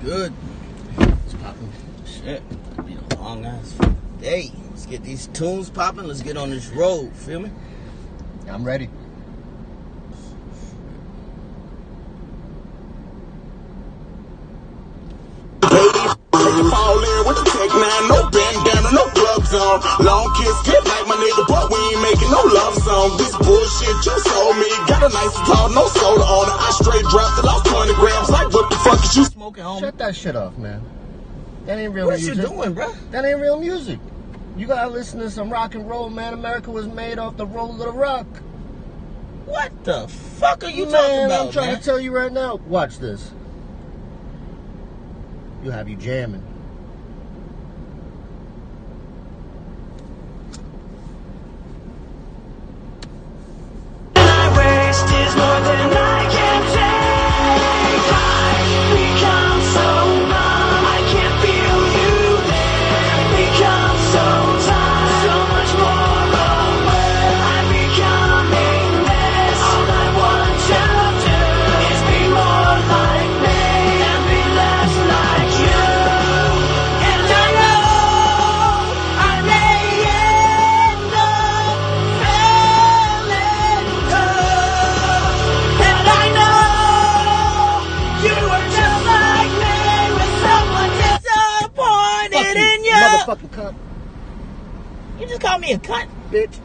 Good. It's popping. Shit. It'll be a long ass day. Let's get these tunes popping. Let's get on this road. Feel me? I'm ready. Fall in with the Tech 9, no bandana, no gloves on. Long kiss, get like my nigga, but we ain't making no love song. This bullshit you sold me, got a nice tall, no soda on it. I straight dropped it, lost 20 grams. Like what the fuck is you smoking, homie? Shut that shit off, man. That ain't real What music. you doing, bro? That ain't real music. You gotta listen to some rock and roll, man. America was made off the roll of the rock. What the fuck are you Man, talking about, I'm trying man? to tell you right now. Watch this. You'll have you jamming. Motherfucking cunt. You just called me a cunt, Bitch.